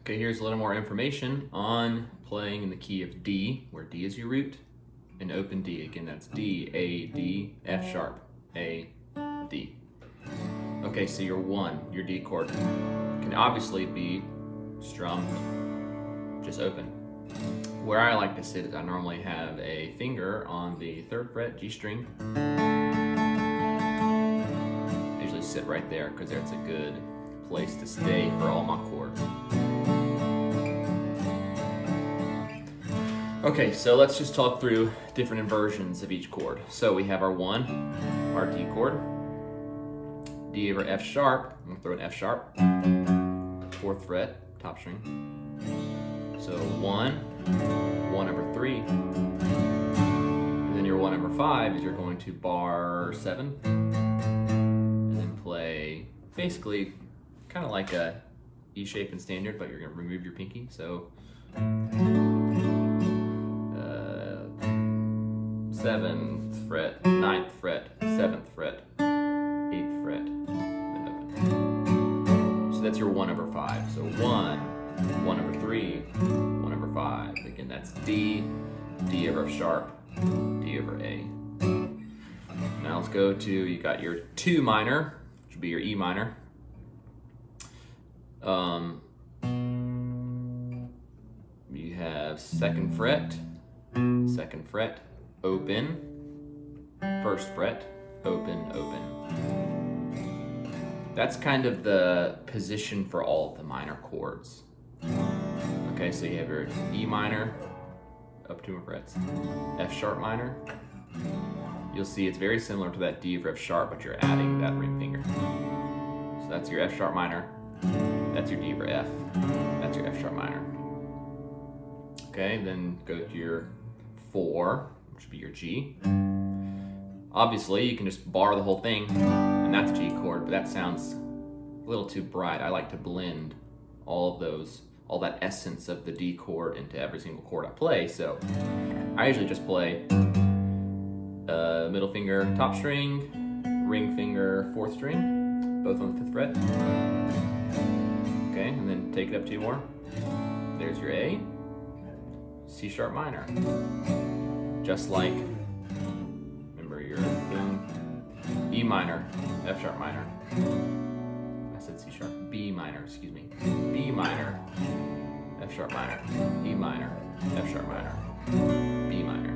Okay, here's a little more information on playing in the key of D, where D is your root, and open D. Again, that's D, A, D, F sharp, A, D. Okay, so your 1, your D chord, can obviously be strummed just open. Where I like to sit is I normally have a finger on the 3rd fret, G string. I usually sit right there because that's a good place to stay for all my chords. Okay, so let's just talk through different inversions of each chord. So we have our 1, our D chord, D over F sharp. I'm gonna throw an F sharp, 4th fret, top string. So 1, 1 over 3, and then your 1 over 5 is you're going to bar 7, and then play basically kind of like a E shape in standard, but you're gonna remove your pinky. So 7th fret, 9th fret, 7th fret, 8th fret, then open. So that's your 1 over 5. So 1, 1 over 3, 1 over 5. Again, that's D, D over F sharp, D over A. Now let's go to, you got your 2 minor, which would be your E minor. You have 2nd fret, 2nd fret, open, 1st fret, open, open. That's kind of the position for all of the minor chords. Okay, so you have your E minor, up 2 more frets, F sharp minor. You'll see it's very similar to that D over F sharp, but you're adding that ring finger. So that's your F sharp minor, that's your D over F, that's your F sharp minor. Okay, then go to your 4, which would be your G. Obviously, you can just bar the whole thing, and that's a G chord, but that sounds a little too bright. I like to blend all of those, all that essence of the D chord into every single chord I play, so I usually just play middle finger, top string, ring finger, 4th string, both on the 5th fret. Okay, and then take it up 2 more. There's your A, C sharp minor. Just like, remember your E minor, F sharp minor. I said C sharp, B minor, excuse me. B minor, F sharp minor, E minor, F sharp minor, B minor.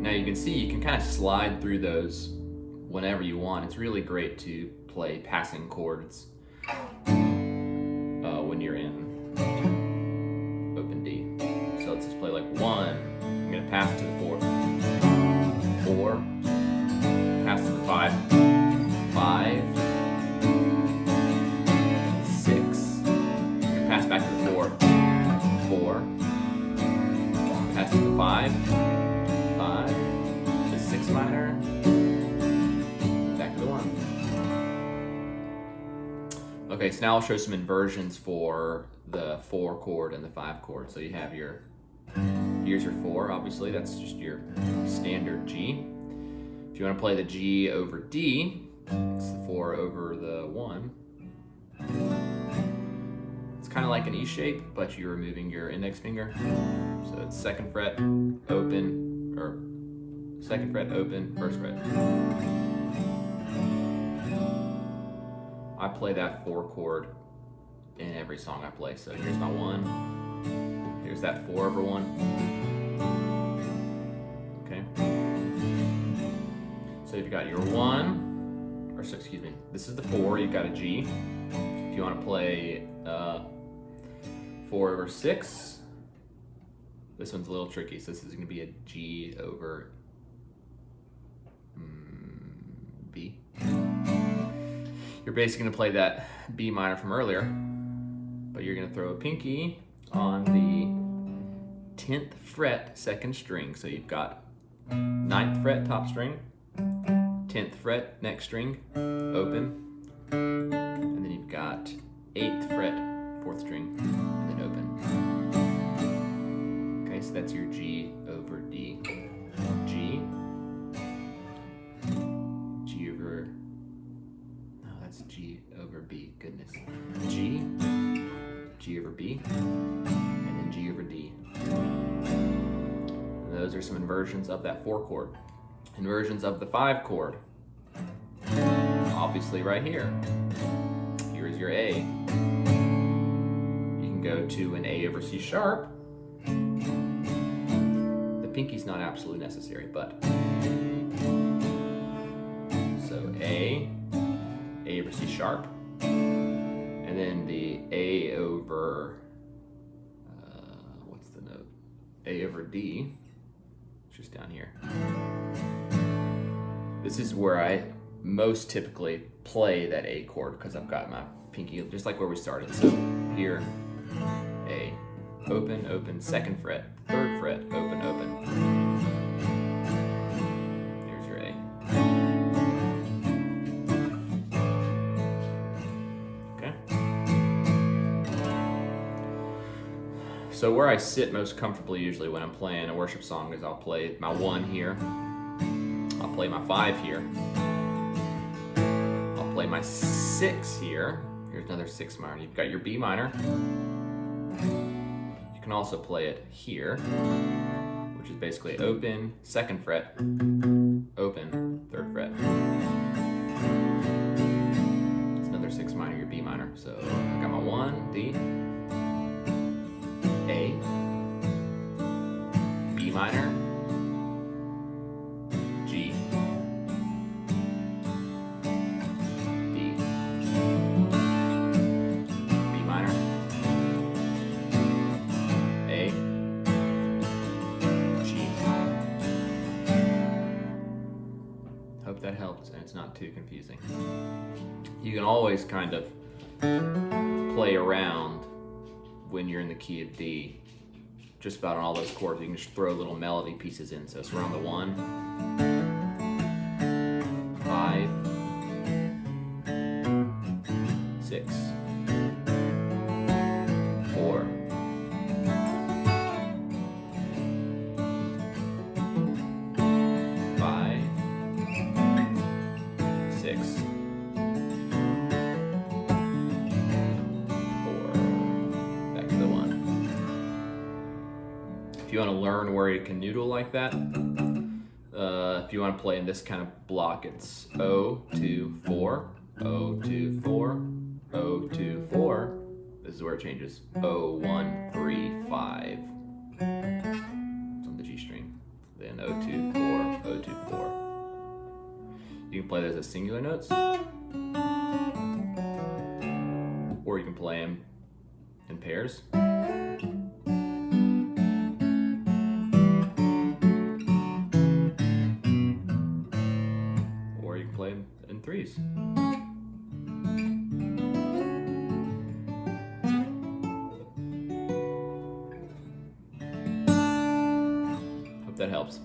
Now you can see you can kind of slide through those whenever you want. It's really great to play passing chords when you're in open D. So let's just play like 1. I'm gonna pass to the 4. 4. Pass to the 5. 5. 6. Pass back to the 4. 4. Pass to the 5. 5. To 6 minor. Back to the 1. Okay, so now I'll show some inversions for the 4 chord and the 5 chord. So you have your, here's your 4, obviously, that's just your standard G. If you want to play the G over D, it's the 4 over the 1. It's kind of like an E shape, but you're removing your index finger. So it's 2nd fret, open, or 2nd fret, open, 1st fret. I play that 4 chord in every song I play. So here's my 1. Here's that 4 over 1. Okay. So you've got your 1, or so, excuse me, this is the 4, you've got a G. If you want to play 4 over 6, this one's a little tricky. So this is going to be a G over B. You're basically going to play that B minor from earlier, but you're going to throw a pinky on the 10th fret, 2nd string. So you've got 9th fret, top string, 10th fret, next string, open, and then you've got 8th fret, 4th string, and then open. Okay, so that's your G over D. G, G over, no, that's G over B, goodness. G, there's some inversions of that 4 chord. Inversions of the 5 chord. Obviously right here. Here's your A. You can go to an A over C sharp. The pinky's not absolutely necessary, but. So A over C sharp. And then the A over, what's the note? A over D, it's just down here. This is where I most typically play that A chord because I've got my pinky, just like where we started. So here, A, open, open, 2nd fret, 3rd fret, open, open. There's your A. Okay. So where I sit most comfortably usually when I'm playing a worship song is I'll play my 1 here, I'll play my 5 here, I'll play my 6 here. Here's another 6 minor. You've got your B minor. You can also play it here, which is basically open, 2nd fret, open, 3rd fret. It's another 6 minor, your B minor. So I got my 1, D, A, B minor, G, D, B minor, A, G. Hope that helps and it's not too confusing. You can always kind of play around when you're in the key of D, just about on all those chords. You can just throw little melody pieces in. So we're on the 1, 5, 6, 4, 5, 6, 4, back to the 1. If you want to learn where you can noodle like that, if you want to play in this kind of block, it's O, 2, 4, O, 2, 4, O, 2, 4. This is where it changes. O, 1, 3, 5. It's on the G string. Then O, 2, 4, O, 2, 4. You can play those as singular notes, or you can play them in pairs. Or you can play them in 3s. Hope that helps.